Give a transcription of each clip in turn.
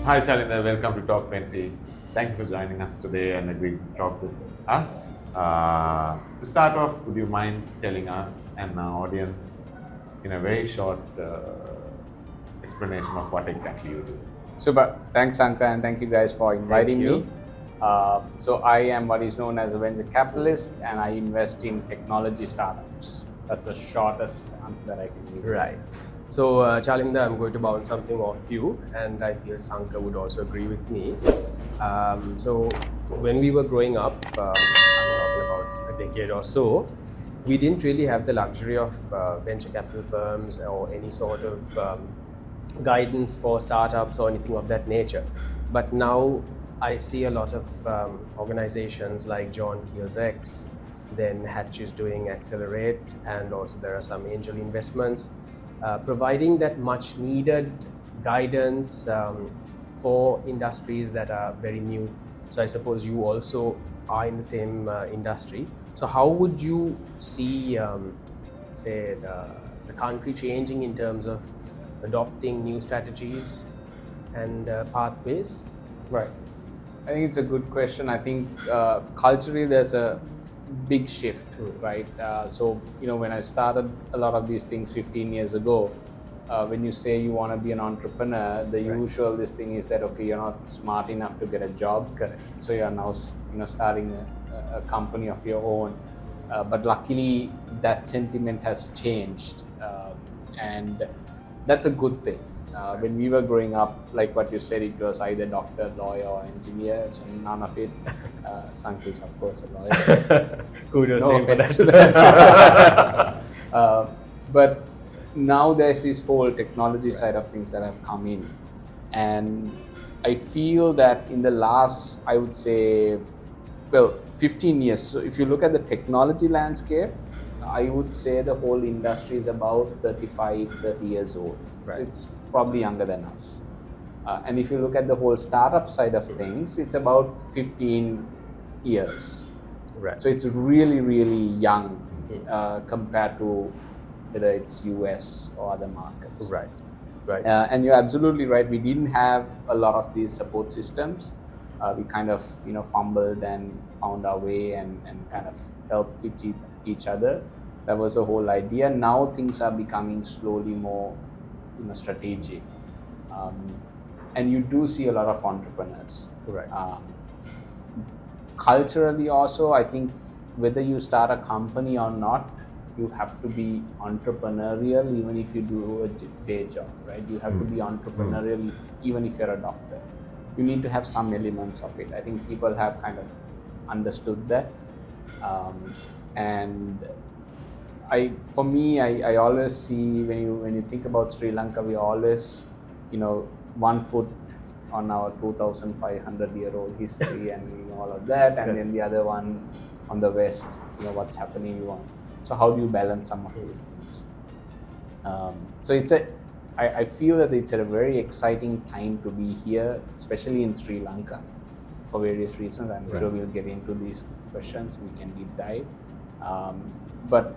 Hi Chalinda, welcome to Talk 20. Thank you for joining us today and agreeing to talk with us. To start off, would you mind telling us and our audience in a very short explanation of what exactly you do? Super. Thanks, Lanka, and thank you guys for inviting Thank me. So I am what is known as a venture capitalist, and I invest in technology startups. That's the shortest answer that I can give. Right. So, Chalinda, I'm going to bounce something off you, and I feel Sanka would also agree with me. So, when we were growing up, I'm talking about a decade or so, we didn't really have the luxury of venture capital firms or any sort of guidance for startups or anything of that nature. But now I see a lot of organizations like John Keel's X, then Hatch is doing Accelerate, and also there are some angel investments, providing that much needed guidance for industries that are very new. So I suppose you also are in the same industry. So how would you see, say, the country changing in terms of adopting new strategies and pathways? Right. I think it's a good question. I think culturally there's a big shift, right? So, when I started a lot of these things 15 years ago, when you say you want to be an entrepreneur, the usual this thing is that, okay, you're not smart enough to get a job. Correct. So you're now, starting a company of your own. But luckily that sentiment has changed. And that's a good thing. When we were growing up, like what you said, it was either doctor, lawyer, or engineer. So none of it. Sanka is, of course, a lawyer. Kudos No to him for offense that. to that. But now there's this whole technology side of things that have come in. And I feel that in the last, I would say, 15 years. So if you look at the technology landscape, I would say the whole industry is about 35, 30 years old. Right. It's probably younger than us. And if you look at the whole startup side of things, it's about 15 years. Right. So it's really, really young compared to whether it's US or other markets. Right. Right. And you're absolutely right. We didn't have a lot of these support systems. We kind of, fumbled and found our way and kind of helped with each other. That was the whole idea. Now things are becoming slowly more, strategic. And you do see a lot of entrepreneurs. Right. Culturally also, I think whether you start a company or not, you have to be entrepreneurial even if you do a day job, right? You have to be entrepreneurial even if you're a doctor. You need to have some elements of it. I think people have kind of understood that. And for me, I always see when you think about Sri Lanka, we always, one foot on our 2,500-year-old history and all of that, and then the other one on the west, what's happening on. So how do you balance some of these things? So I feel that it's a very exciting time to be here, especially in Sri Lanka, for various reasons. I'm sure we'll get into these questions. We can deep dive. But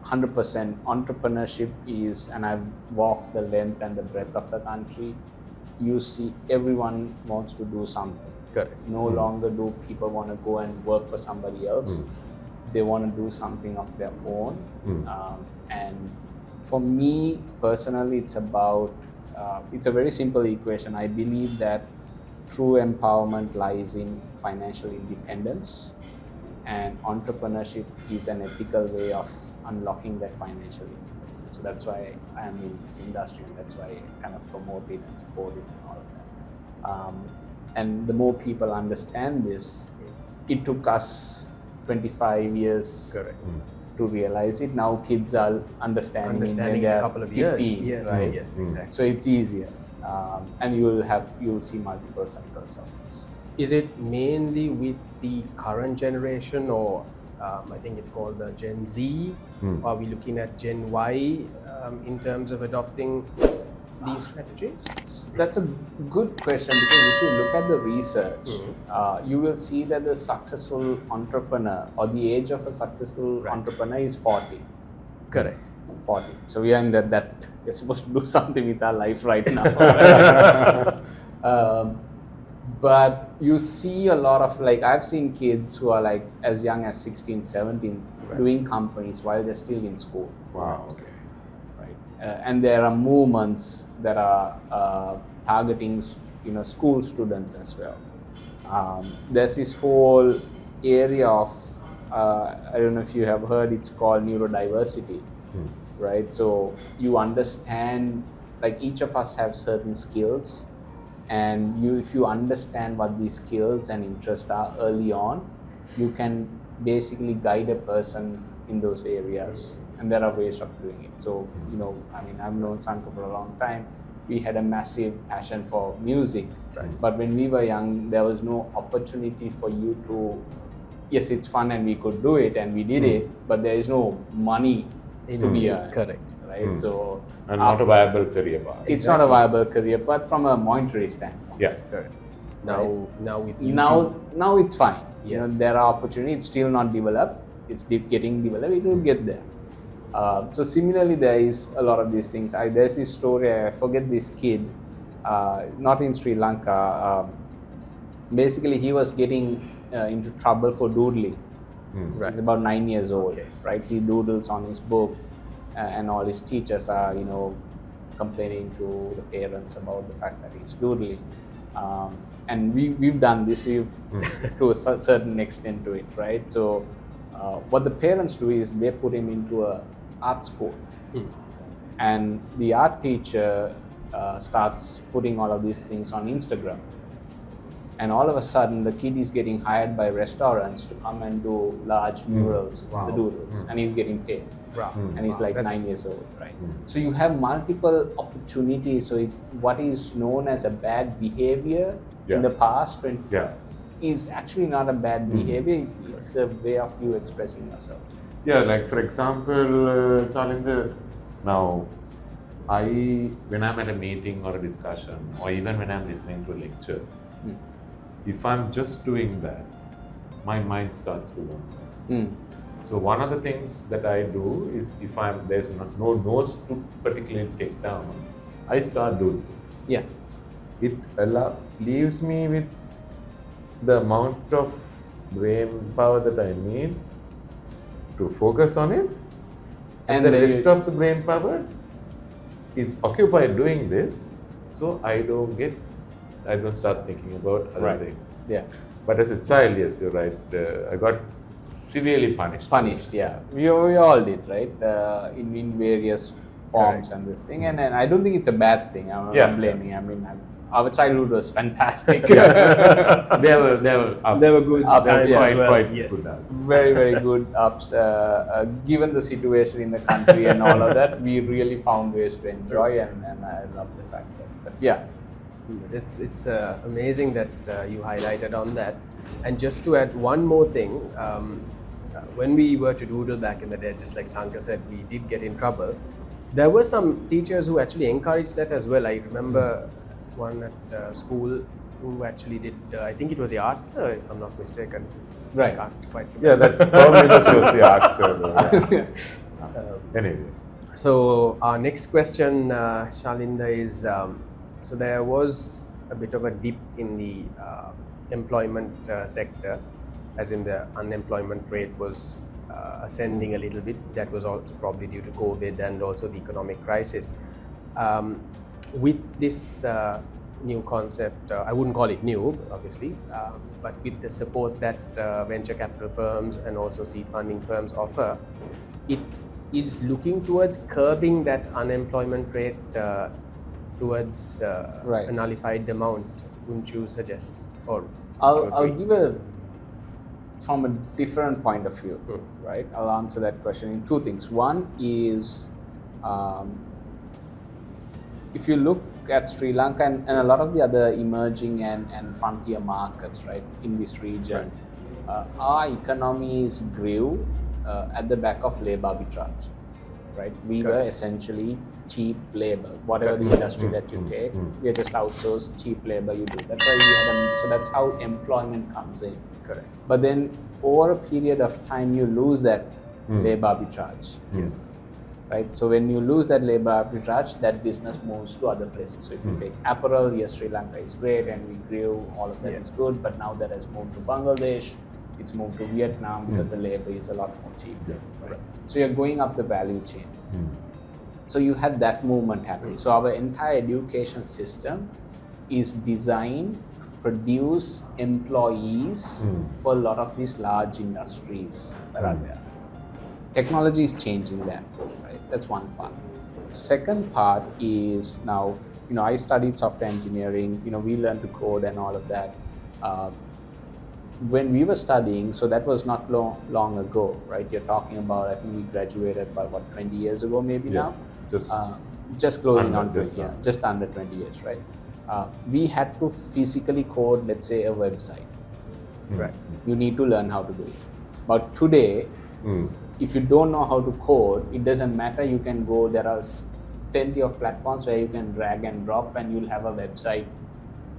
100% entrepreneurship is, and I've walked the length and the breadth of the country, you see everyone wants to do something. Correct. No longer do people want to go and work for somebody else. They want to do something of their own. And for me personally, it's about, it's a very simple equation. I believe that true empowerment lies in financial independence, and entrepreneurship is an ethical way of unlocking that financial independence. So that's why I am in this industry, and that's why I kind of promote it and support it and all of that. And the more people understand this, it took us 25 years to realize it. Now kids are understanding in a couple of 15, years. Yes, right? yes, exactly. So it's easier, and you'll see multiple cycles of this. Is it mainly with the current generation, or I think it's called the Gen Z? Or are we looking at Gen Y in terms of adopting these strategies? That's a good question, because if you look at the research, you will see that the successful entrepreneur, or the age of a successful entrepreneur, is 40. Correct. 40. So we are in that we're supposed to do something with our life right now. But you see a lot of, like, I've seen kids who are like as young as 16, 17 doing companies while they're still in school. Wow. Okay. Right. And there are movements that are targeting, school students as well. There's this whole area of, I don't know if you have heard, it's called neurodiversity, right? So you understand, like, each of us have certain skills, and if you understand what these skills and interests are early on, you can basically guide a person in those areas, and there are ways of doing it. So, I've known Sanka for a long time. We had a massive passion for music, but when we were young, there was no opportunity for you to, yes, it's fun and we could do it and we did it, but there is no money to be earned. Correct. Right? So, And not a viable career path. it's not a viable career, but from a monetary standpoint. Yeah. Correct. Now with YouTube, Now it's fine. Yes. There are opportunities. It's still not developed. It's getting developed. It will get there. So similarly, there is a lot of these things. There's this story. I forget this kid, not in Sri Lanka. Basically, he was getting into trouble for doodling. Right. He's about 9 years old. Okay. Right? He doodles on his book, and all his teachers are, complaining to the parents about the fact that he's doodling. And we've done this. We've to a certain extent to it, right? So what the parents do is they put him into a art school, and the art teacher starts putting all of these things on Instagram, and all of a sudden the kid is getting hired by restaurants to come and do large murals, the doodles, and he's getting paid. And he's like 9 years old, right? So you have multiple opportunities. So what is known as a bad behavior in the past is actually not a bad behavior. It's a way of you expressing yourself. Yeah, like for example, Chalinda, now when I'm at a meeting or a discussion, or even when I'm listening to a lecture, if I'm just doing that, my mind starts to wander. So one of the things that I do is, if there's no notes to particularly take down, I start doing. Yeah. It leaves me with the amount of brain power that I need to focus on it, and the rest of the brain power is occupied doing this, so I don't start thinking about other things. Yeah. But as a child, yes, you're right. I got severely punished. Yeah. We all did, right? In various forms. Correct. And this thing, and I don't think it's a bad thing. I'm not blaming. I mean, our childhood was fantastic. They were ups. They were good Ups, times yeah. as well. Quite Yes. good ups. Very, very good ups. Given the situation in the country and all of that, we really found ways to enjoy, and I love the fact that. But yeah. It's amazing that you highlighted on that. And just to add one more thing, when we were to doodle back in the day, just like Sanka said, we did get in trouble. There were some teachers who actually encouraged that as well. I remember one at school who actually did, I think it was the art, if I'm not mistaken. Right. I can't quite remember. Yeah, that's probably just shows the art. Anyway. So our next question, Chalinda, is so there was a bit of a dip in the employment sector, as in the unemployment rate was ascending a little bit. That was also probably due to COVID and also the economic crisis. With this new concept, I wouldn't call it new, obviously, but with the support that venture capital firms and also seed funding firms offer, it is looking towards curbing that unemployment rate towards a nullified amount, wouldn't you suggest? Or I'll give from a different point of view, right? I'll answer that question in two things. One is, if you look at Sri Lanka and a lot of the other emerging and frontier markets, right, in this region, our economies grew at the back of labor arbitrage, right? We were essentially cheap labor, whatever the industry that you take, we are just outsourced cheap labor you do. That's why we had so that's how employment comes in. Correct. But then over a period of time, you lose that labor arbitrage. Yes. right? So when you lose that labor arbitrage, that business moves to other places. So if you take apparel, yes, Sri Lanka is great and we grew, all of that is good, but now that has moved to Bangladesh, it's moved to Vietnam because the labor is a lot more cheap. Right? So you're going up the value chain. So you had that movement happening. So our entire education system is designed to produce employees for a lot of these large industries that are there. Technology is changing that, right? That's one part. Second part is now, I studied software engineering, we learned to code and all of that. When we were studying, so that was not long ago, right? You're talking about, I think we graduated about 20 years ago maybe now? Just closing on 20, just under 20 years, right? We had to physically code, let's say, a website. Right. You need to learn how to do it. But today, if you don't know how to code, it doesn't matter. You can go, there are plenty of platforms where you can drag and drop and you'll have a website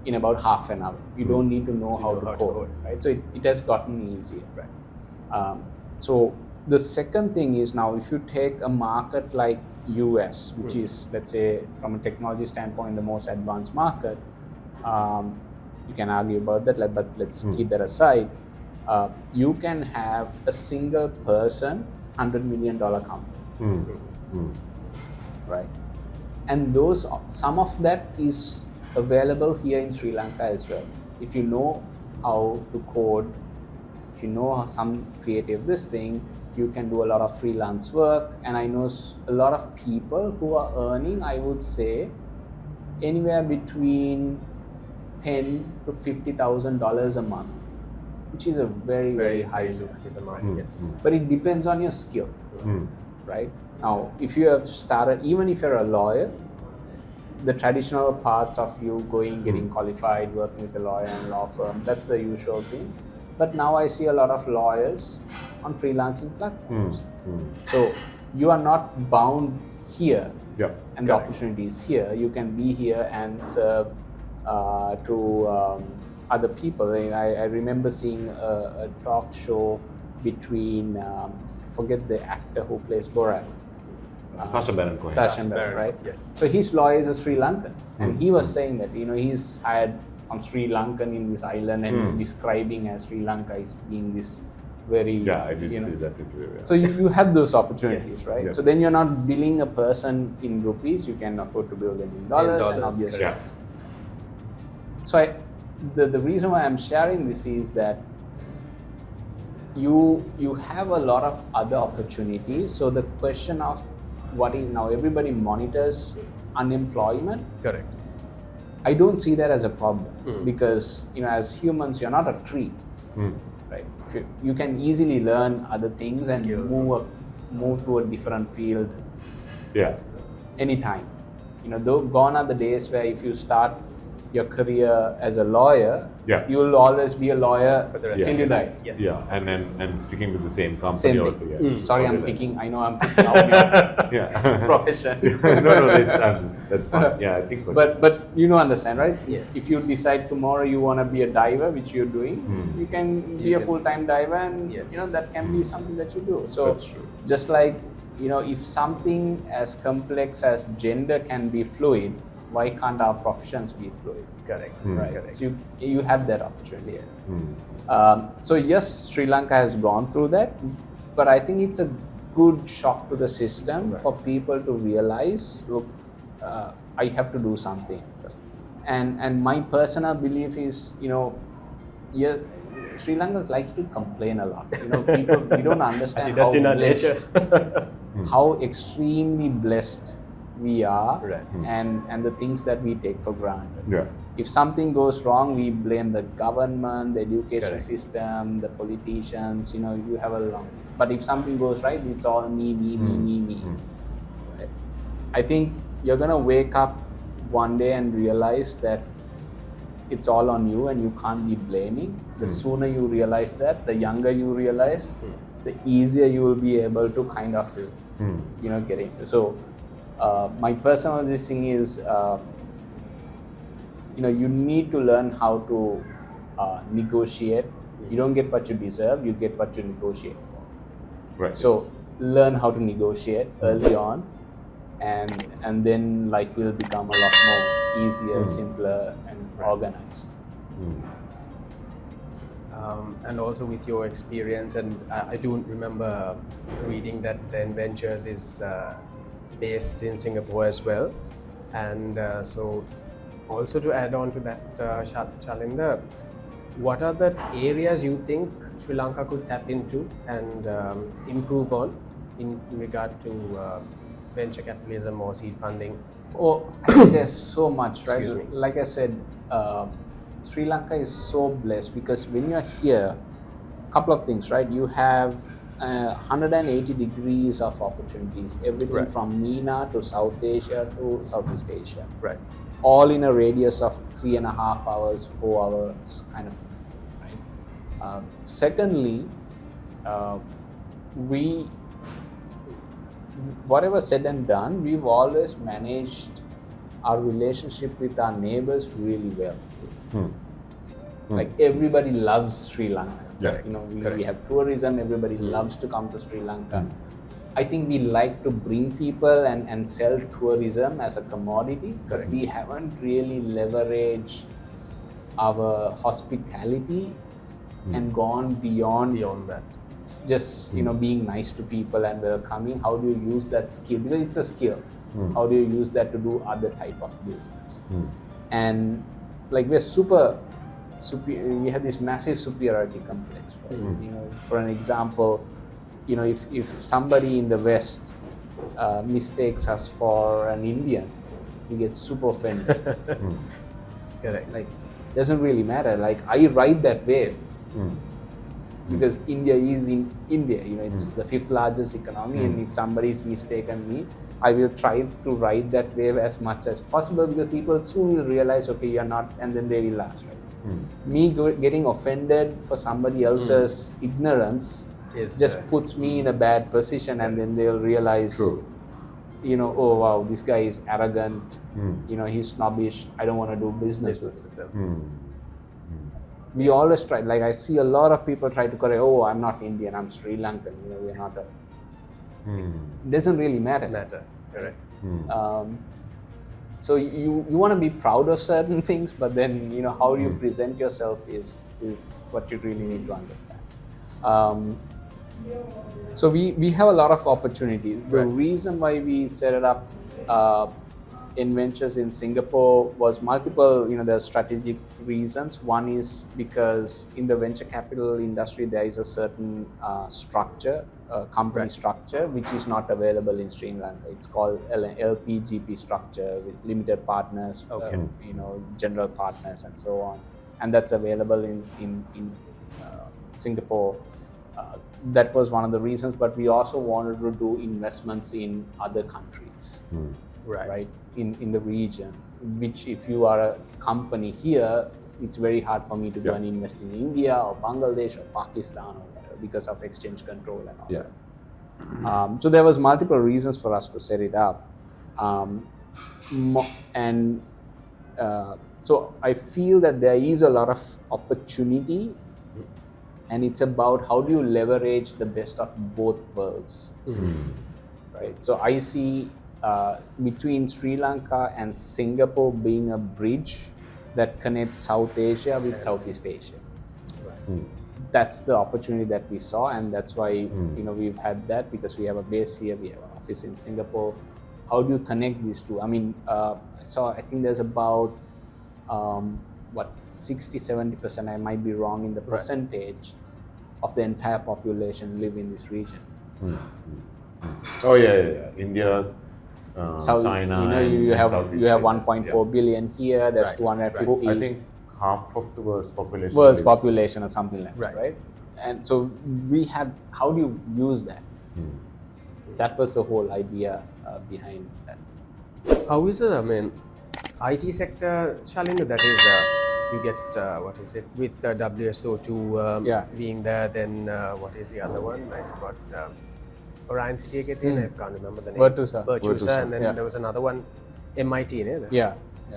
in about half an hour. You don't need to know how to code, right? So it has gotten easier. Right. So the second thing is now, if you take a market like US, which is, let's say, from a technology standpoint, the most advanced market, you can argue about that, but let's keep that aside. You can have a single person, $100 million company, right? And some of that is available here in Sri Lanka as well. If you know how to code, if you know some creative thing, you can do a lot of freelance work. And I know a lot of people who are earning, I would say, anywhere between $10,000 to $50,000 a month, which is a very, very high lucrative amount. Yes. But it depends on your skill, right? Now, if you have started, even if you're a lawyer, the traditional paths of you getting qualified, working with a lawyer and law firm, that's the usual thing. But now I see a lot of lawyers on freelancing platforms. So you are not bound here, and the opportunity is here. You can be here and serve to other people. I remember seeing a talk show between, forget the actor who plays Borat. Sacha Baron Cohen. Sacha Baron, right? Yes. So his lawyer is a Sri Lankan, and he was saying that he's hired some Sri Lankan in this island, and he's describing as Sri Lanka as being this very. I did see that interview. So you have those opportunities, right? Yeah. So then you're not billing a person in rupees; you can afford to bill them in dollars, and obviously. So the reason why I'm sharing this is that you have a lot of other opportunities. So the question of what is now, everybody monitors unemployment. Correct. I don't see that as a problem because as humans, you're not a tree, right? You can easily learn other things and move to a different field. Anytime. Though gone are the days where if you start your career as a lawyer, you'll always be a lawyer for the rest till you die. Yes. And sticking with the same company. Same thing. Sorry, I know I'm picking out your profession. No, that's fine. I think. But understand, right? Yes. If you decide tomorrow you want to be a diver, which you're doing, you can be a full-time diver, and that can be something that you do. So that's true. Just like if something as complex as gender can be fluid, why can't our professions be fluid? Correct. Right. Correct. So you have that opportunity. Yeah. So yes, Sri Lanka has gone through that, but I think it's a good shock to the system for people to realize, look, I have to do something. So, and my personal belief is, Sri Lankans like to complain a lot. People, we don't understand that's in our nature. how extremely blessed we are, Right. and the things that we take for granted. If something goes wrong, we blame the government, the education system, the politicians. You have a long. But if something goes right, it's all me. Right? I think you're gonna wake up one day and realize that it's all on you, and you can't be blaming. The sooner you realize that, the younger you realize, the easier you will be able to kind of, get into. So. My personal thing is, you need to learn how to negotiate. You don't get what you deserve; you get what you negotiate for. Right. So, learn how to negotiate early on, and then life will become a lot more easier, simpler, and organized. And also with your experience, and I do remember reading that Ventures is based in Singapore as well. And so also to add on to that, Chalinda, what are the areas you think Sri Lanka could tap into and improve on in regard to venture capitalism or seed funding? Oh, I think there's so much, right? Excuse me. Like I said, Sri Lanka is so blessed because when you're here, a couple of things, right? You have 180 degrees of opportunities, everything from MENA to South Asia to Southeast Asia. Right. All in a radius of 3.5 hours, 4 hours kind of thing, right? Secondly, whatever said and done, we've always managed our relationship with our neighbors really well. Like everybody loves Sri Lanka. Correct. You know, we have tourism, everybody loves to come to Sri Lanka. I think we like to bring people and sell tourism as a commodity, but we haven't really leveraged our hospitality and gone beyond that. just being nice to people and welcoming. How do you use that skill? Because it's a skill. How do you use that to do other type of business? And like we have this massive superiority complex, right? For an example, if somebody in the West mistakes us for an Indian, we get super offended. Correct. Like, doesn't really matter. Like, I ride that wave because India is in India. It's the 5th largest economy, and if somebody is mistaken me, I will try to ride that wave as much as possible because people soon will realize, okay, you're not, and then they will last, right? Me getting offended for somebody else's ignorance just puts me in a bad position, and then they'll realize, oh wow, this guy is arrogant, he's snobbish, I don't want to do business with them. We always try, like I see a lot of people try to correct, oh, I'm not Indian, I'm Sri Lankan, we're not a... It doesn't really matter. Correct. So you want to be proud of certain things, but then how you present yourself is what you really need to understand. So we have a lot of opportunities. The reason why we set it up in Ventures in Singapore was multiple. There are strategic reasons. One is because in the venture capital industry there is a certain structure, company structure, which is not available in Sri Lanka. It's called LPGP structure with limited partners, general partners, and so on. And that's available in Singapore. That was one of the reasons, but we also wanted to do investments in other countries, right? In the region, which if you are a company here, it's very hard for me to go and invest in India or Bangladesh or Pakistan or whatever because of exchange control and all that. So there was multiple reasons for us to set it up. So I feel that there is a lot of opportunity, and it's about how do you leverage the best of both worlds, right? So I see between Sri Lanka and Singapore being a bridge that connects South Asia with Southeast Asia. That's the opportunity that we saw, and that's why we've had that, because we have a base here, we have an office in Singapore. How do you connect these two? I mean, I think there's about 60-70%, I might be wrong in the percentage, of the entire population live in this region. Oh yeah. India, China, you have Southeast 1.4 billion here. There's 250. I think half of the world's population. Population or something like that, right? And so we had. How do you use that? That was the whole idea behind that. How is IT sector, Chalinda? That is, you get with WSO2 being there. Then what is the other one? I forgot. Orion City again. I can't remember the name. Virtusa, and then there was another one, MIT. Yeah.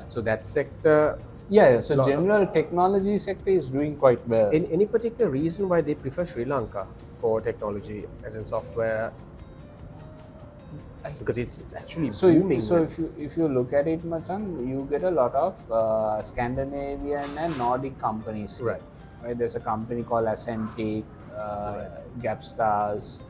So that sector. Yeah. So general technology sector is doing quite well. Any particular reason why they prefer Sri Lanka for technology, as in software? Because it's actually So, booming. if you look at it, Machan, you get a lot of Scandinavian and Nordic companies. here, Right. Right. There's a company called Acentic, Gapstars.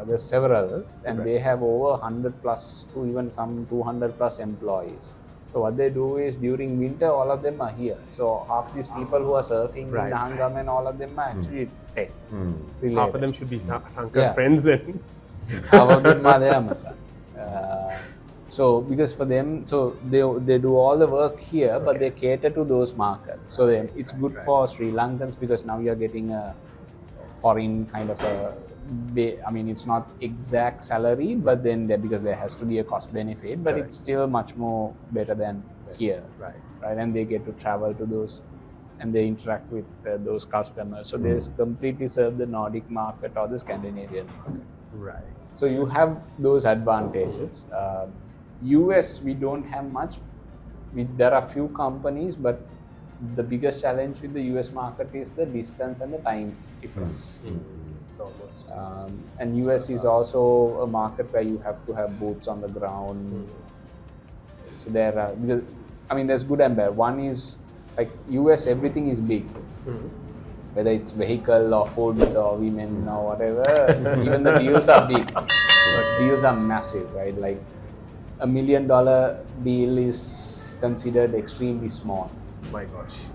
There's several, and Right. they have over 100 plus to even some 200 plus employees. So what they do is during winter, all of them are here. So half these people who are surfing Right, in Hangam and all of them are actually tech related. Half of them should be Sanka's Yeah. friends then. Half of them are there, Machan. So because for them, so they do all the work here, but they cater to those markets. So it's good for Sri Lankans because now you're getting a foreign kind of a, I mean, it's not exact salary, but then because there has to be a cost benefit, but it's still much more better than here, Right. right? And they get to travel to those, and they interact with those customers. So they completely serve the Nordic market or the Scandinavian market. Right. So you have those advantages. US, we don't have much. There are few companies, but the biggest challenge with the US market is the distance and the time difference. It's almost. And US is also a market where you have to have boots on the ground. So there are, because, I mean, there's good and bad. One is like US, everything is big. Whether it's vehicle or food or women or whatever, even the deals are big. Deals are massive, right? Like $1 million deal is considered extremely small. My gosh.